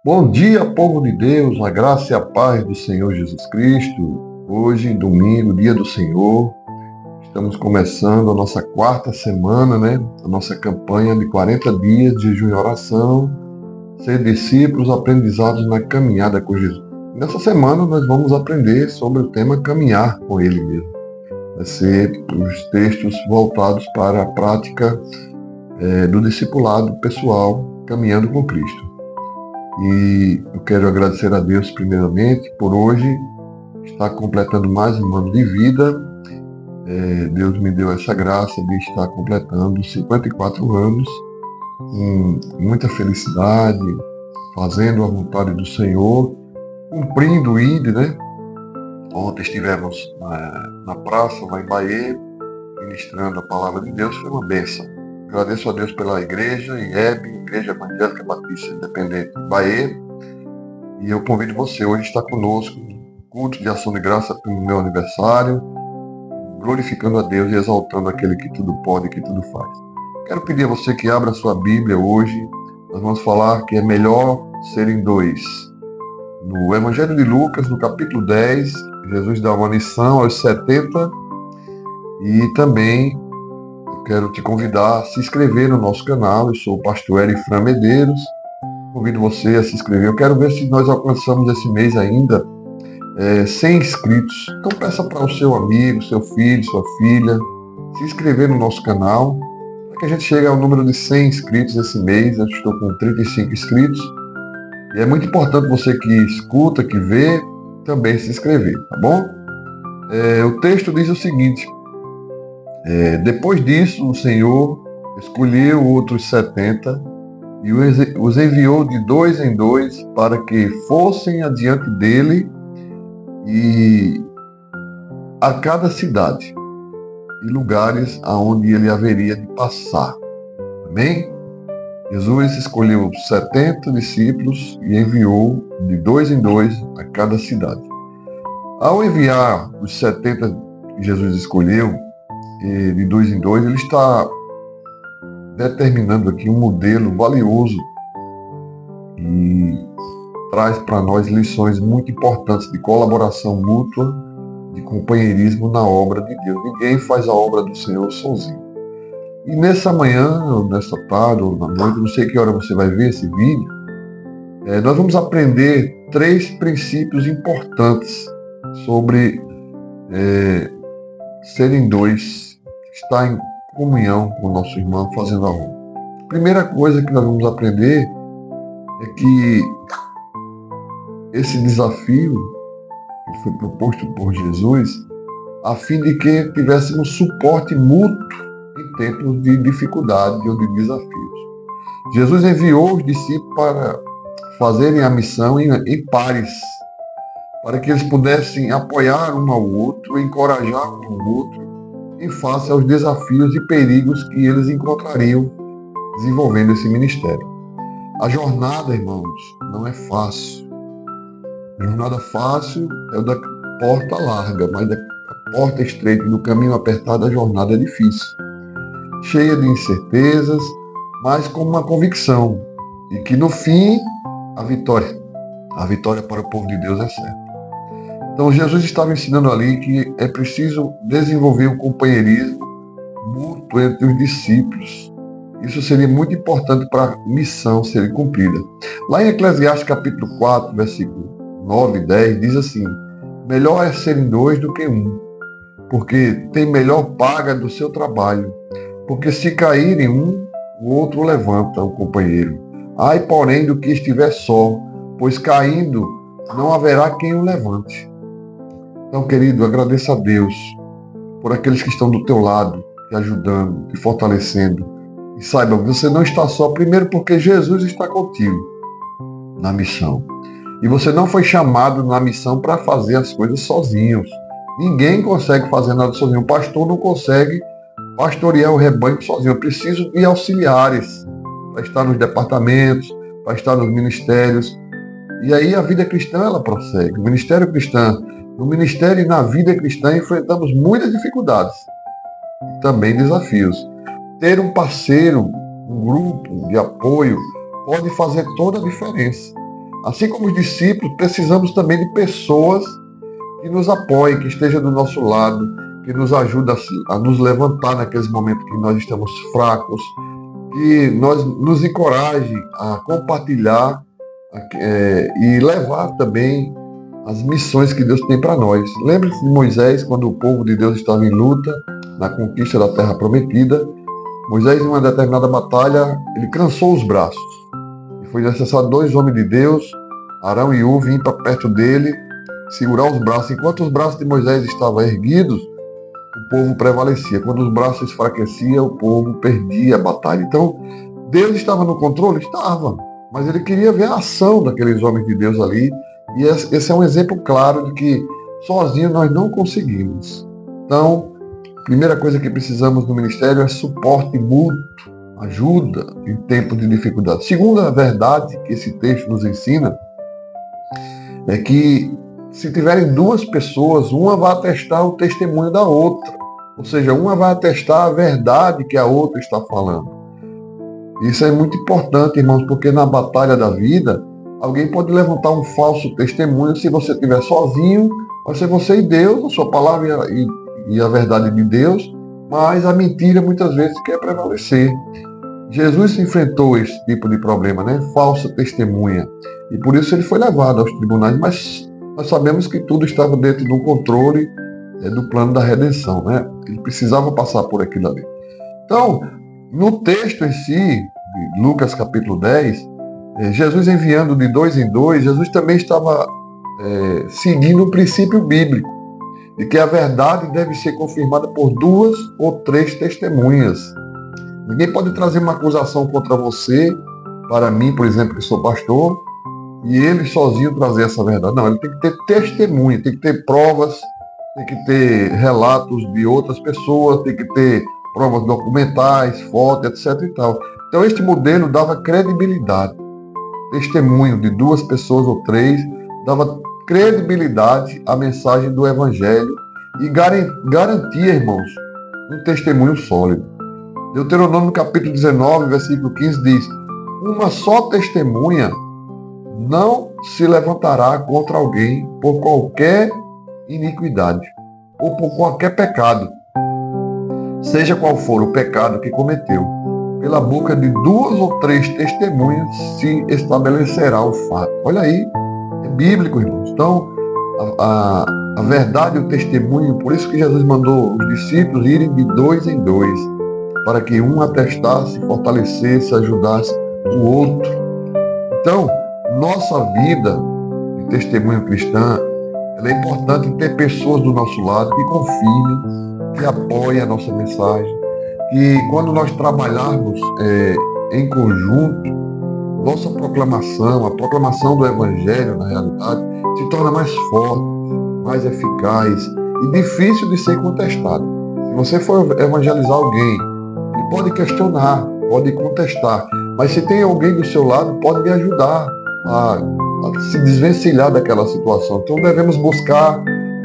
Bom dia, povo de Deus, a graça e a paz do Senhor Jesus Cristo. Hoje, domingo, dia do Senhor, estamos começando a nossa quarta semana, A nossa campanha de 40 dias de jejum e oração, ser discípulos aprendizados na caminhada com Jesus. Nessa semana nós vamos aprender sobre o tema caminhar com Ele mesmo. Vai ser os textos voltados para a prática do discipulado pessoal, caminhando com Cristo. E eu quero agradecer a Deus primeiramente por hoje estar completando mais um ano de vida. Deus me deu essa graça de estar completando 54 anos com muita felicidade, fazendo a vontade do Senhor, cumprindo o ID, Ontem estivemos na praça, lá em Bahia, ministrando a palavra de Deus, foi uma bênção. Agradeço a Deus pela igreja, IEB, Igreja Evangélica Batista Independente Bahia. E eu convido você hoje a estar conosco no culto de ação de graça pelo meu aniversário, glorificando a Deus e exaltando aquele que tudo pode e que tudo faz. Quero pedir a você que abra a sua Bíblia hoje. Nós vamos falar que é melhor serem dois. No Evangelho de Lucas, no capítulo 10, Jesus dá uma lição aos 70 e também quero te convidar a se inscrever no nosso canal. Eu sou o pastor Erifran Medeiros. Convido você a se inscrever. Eu quero ver se nós alcançamos esse mês ainda 100 inscritos. Então peça para o seu amigo, seu filho, sua filha, se inscrever no nosso canal, para que a gente chegue ao número de 100 inscritos esse mês. Eu estou com 35 inscritos. E é muito importante você que escuta, que vê, também se inscrever, tá bom? O texto diz o seguinte: depois disso, o Senhor escolheu outros 70 e os enviou de dois em dois para que fossem adiante dele e a cada cidade e lugares aonde ele haveria de passar. Amém? Jesus escolheu 70 discípulos e enviou de dois em dois a cada cidade. Ao enviar os 70 que Jesus escolheu, de dois em dois, ele está determinando aqui um modelo valioso e traz para nós lições muito importantes de colaboração mútua, de companheirismo na obra de Deus. Ninguém faz a obra do Senhor sozinho. E nessa manhã, ou nessa tarde, ou na noite, não sei que hora você vai ver esse vídeo, nós vamos aprender 3 princípios importantes sobre serem dois, estar em comunhão com o nosso irmão, fazendo a obra. A primeira coisa que nós vamos aprender é que esse desafio que foi proposto por Jesus, a fim de que tivéssemos suporte mútuo em tempos de dificuldade ou de desafios. Jesus enviou os discípulos para fazerem a missão em pares, para que eles pudessem apoiar um ao outro, encorajar um ao outro em face aos desafios e perigos que eles encontrariam desenvolvendo esse ministério. A jornada, irmãos, não é fácil. A jornada fácil é o da porta larga, mas da porta estreita, do caminho apertado, a jornada é difícil. Cheia de incertezas, mas com uma convicção de que no fim a vitória para o povo de Deus é certa. Então Jesus estava ensinando ali que é preciso desenvolver um companheirismo mútuo entre os discípulos. Isso seria muito importante para a missão ser cumprida. Lá em Eclesiastes capítulo 4, versículo 9 e 10, diz assim: melhor é serem dois do que um, porque tem melhor paga do seu trabalho. Porque se caírem um, o outro levanta o companheiro. Ai, porém, do que estiver só, pois caindo não haverá quem o levante. Então, querido, agradeça a Deus por aqueles que estão do teu lado, te ajudando, te fortalecendo. E saiba, você não está só, primeiro porque Jesus está contigo na missão. E você não foi chamado na missão para fazer as coisas sozinhos. Ninguém consegue fazer nada sozinho. O pastor não consegue pastorear o rebanho sozinho. Eu preciso de auxiliares para estar nos departamentos, para estar nos ministérios. E aí a vida cristã, ela prossegue. O ministério cristão, no ministério e na vida cristã, enfrentamos muitas dificuldades e também desafios. Ter um parceiro, um grupo de apoio, pode fazer toda a diferença. Assim como os discípulos, precisamos também de pessoas que nos apoiem, que estejam do nosso lado, que nos ajudem a nos levantar naqueles momentos que nós estamos fracos, que nos encoraje a compartilhar e levar também as missões que Deus tem para nós. Lembre-se de Moisés, quando o povo de Deus estava em luta na conquista da Terra Prometida. Moisés, em uma determinada batalha, ele cansou os braços. E foi necessário 2 homens de Deus, Arão e Hur, vir para perto dele, segurar os braços. Enquanto os braços de Moisés estavam erguidos, o povo prevalecia. Quando os braços enfraqueciam, o povo perdia a batalha. Então, Deus estava no controle? Estava. Mas ele queria ver a ação daqueles homens de Deus ali. E esse é um exemplo claro de que sozinho nós não conseguimos. Então, a primeira coisa que precisamos no ministério é suporte mútuo, ajuda em tempos de dificuldade. Segunda verdade que esse texto nos ensina é que se tiverem 2 pessoas, uma vai atestar o testemunho da outra. Ou seja, uma vai atestar a verdade que a outra está falando. Isso é muito importante, irmãos, porque na batalha da vida, alguém pode levantar um falso testemunho. Se você estiver sozinho, vai ser você e Deus, a sua palavra e a verdade de Deus, mas a mentira muitas vezes quer prevalecer. Jesus enfrentou esse tipo de problema, né? Falsa testemunha. E por isso ele foi levado aos tribunais, mas nós sabemos que tudo estava dentro do controle do plano da redenção, né? Ele precisava passar por aquilo ali. Então, no texto em si, de Lucas capítulo 10, Jesus enviando de 2 em 2, Jesus também estava seguindo um princípio bíblico, de que a verdade deve ser confirmada por 2 ou 3 testemunhas. Ninguém pode trazer uma acusação contra você, para mim, por exemplo, que sou pastor, e ele sozinho trazer essa verdade. Não, ele tem que ter testemunha, tem que ter provas, tem que ter relatos de outras pessoas, tem que ter provas documentais, fotos, etc. e tal. Então, este modelo dava credibilidade. Testemunho de 2 pessoas ou 3 dava credibilidade à mensagem do Evangelho e garantia, irmãos, um testemunho sólido. Deuteronômio capítulo 19, versículo 15 diz: uma só testemunha não se levantará contra alguém por qualquer iniquidade ou por qualquer pecado, seja qual for o pecado que cometeu. Pela boca de 2 ou 3 testemunhas se estabelecerá o fato. Olha aí, é bíblico, irmãos. Então, a verdade e o testemunho, por isso que Jesus mandou os discípulos irem de 2 em 2, para que um atestasse, fortalecesse, ajudasse o outro. Então, nossa vida de testemunho cristã, ela é importante ter pessoas do nosso lado que confiem, que apoiem a nossa mensagem, que quando nós trabalharmos em conjunto, nossa proclamação, a proclamação do Evangelho, na realidade, se torna mais forte, mais eficaz e difícil de ser contestado. Se você for evangelizar alguém, ele pode questionar, pode contestar, mas se tem alguém do seu lado, pode lhe ajudar a se desvencilhar daquela situação. Então devemos buscar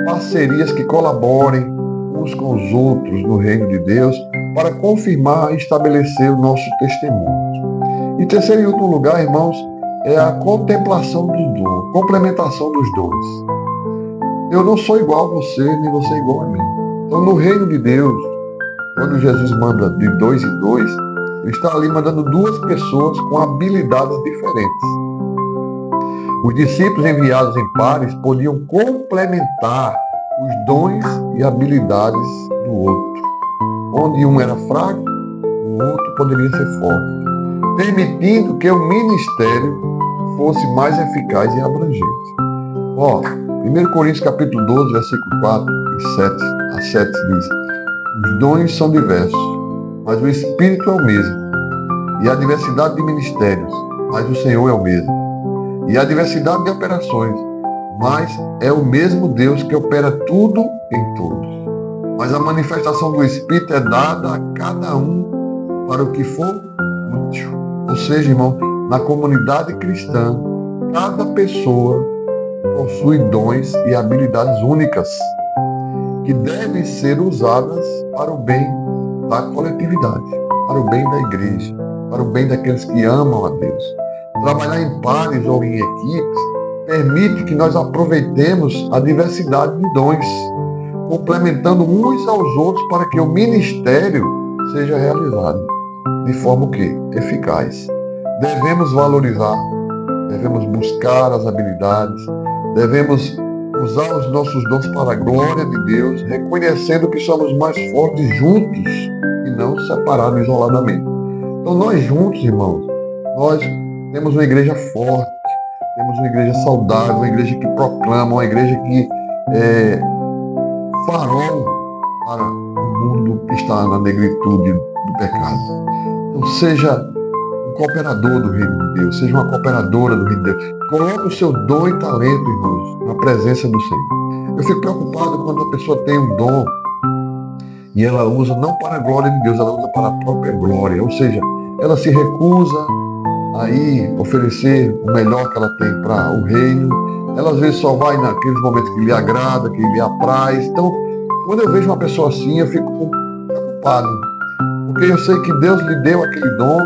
parcerias que colaborem uns com os outros no reino de Deus para confirmar e estabelecer o nosso testemunho. E terceiro e último lugar, irmãos, é a contemplação dos dons, complementação dos dons. Eu não sou igual a você, nem você é igual a mim. Então no reino de Deus, quando Jesus manda de 2 em 2, ele está ali mandando 2 pessoas com habilidades diferentes. Os discípulos enviados em pares podiam complementar os dons e habilidades do outro. Onde um era fraco, o outro poderia ser forte, permitindo que o ministério fosse mais eficaz e abrangente. 1 Coríntios capítulo 12, versículo 4 e 7 diz: os dons são diversos, mas o Espírito é o mesmo. E há diversidade de ministérios, mas o Senhor é o mesmo. E há diversidade de operações, mas é o mesmo Deus que opera tudo em todos. Mas a manifestação do Espírito é dada a cada um para o que for útil. Ou seja, irmão, na comunidade cristã, cada pessoa possui dons e habilidades únicas que devem ser usadas para o bem da coletividade, para o bem da igreja, para o bem daqueles que amam a Deus. trabalhar em pares ou em equipes, permite que nós aproveitemos a diversidade de dons, complementando uns aos outros para que o ministério seja realizado de forma o quê? Eficaz. Devemos valorizar, devemos buscar as habilidades, devemos usar os nossos dons para a glória de Deus, reconhecendo que somos mais fortes juntos e não separados isoladamente. Então nós juntos, irmãos, nós temos uma igreja forte, temos uma igreja saudável, uma igreja que proclama, uma igreja que é farol para o mundo que está na negritude do pecado. Então seja um cooperador do reino de Deus, seja uma cooperadora do reino de Deus. Coloque o seu dom e talento, irmãos, na presença do Senhor. Eu fico preocupado quando a pessoa tem um dom e ela usa não para a glória de Deus, ela usa para a própria glória. Ou seja, ela se recusa aí oferecer o melhor que ela tem para o reino. Ela às vezes só vai naqueles momentos que lhe agrada, que lhe apraz. Então, quando eu vejo uma pessoa assim, eu fico preocupado, porque eu sei que Deus lhe deu aquele dom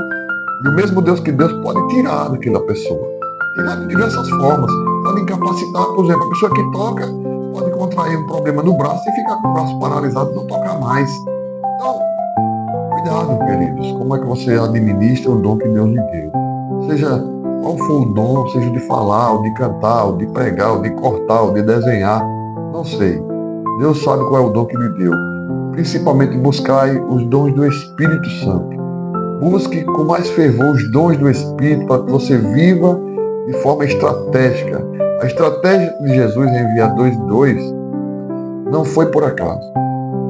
e o mesmo Deus que Deus pode tirar daquela pessoa. Tirar de diversas formas. Pode incapacitar, por exemplo, a pessoa que toca pode contrair um problema no braço e ficar com o braço paralisado e não tocar mais. Então, cuidado, queridos, como é que você administra o dom que Deus lhe deu. Seja qual for o dom, seja de falar, ou de cantar, ou de pregar, ou de cortar, ou de desenhar, não sei. Deus sabe qual é o dom que lhe deu. Principalmente buscai os dons do Espírito Santo. Busque com mais fervor os dons do Espírito para que você viva de forma estratégica. A estratégia de Jesus em enviar 2 e 2 não foi por acaso.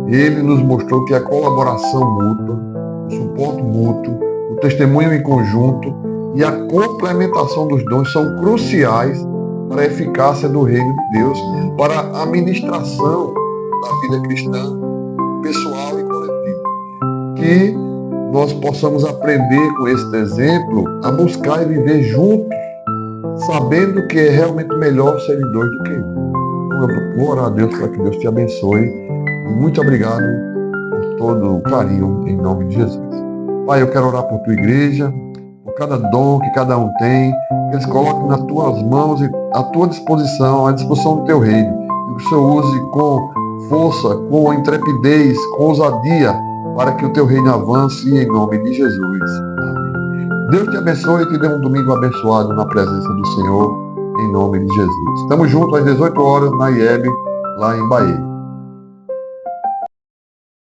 Ele nos mostrou que a colaboração mútua, o suporte mútuo, o testemunho em conjunto e a complementação dos dons são cruciais para a eficácia do reino de Deus, para a administração da vida cristã, pessoal e coletiva. Que nós possamos aprender com esse exemplo a buscar e viver juntos, sabendo que é realmente melhor serem 2 do que 1. Então eu vou orar a Deus para que Deus te abençoe. E muito obrigado por todo o carinho em nome de Jesus. Pai, eu quero orar por tua igreja, por cada dom que cada um tem, que eles coloquem nas tuas mãos e à tua disposição, à disposição do teu reino. E que o Senhor use com força, com intrepidez, com ousadia, para que o teu reino avance em nome de Jesus. Amém. Deus te abençoe e te dê um domingo abençoado na presença do Senhor, em nome de Jesus. Estamos juntos às 18 horas na IEB, lá em Bahia.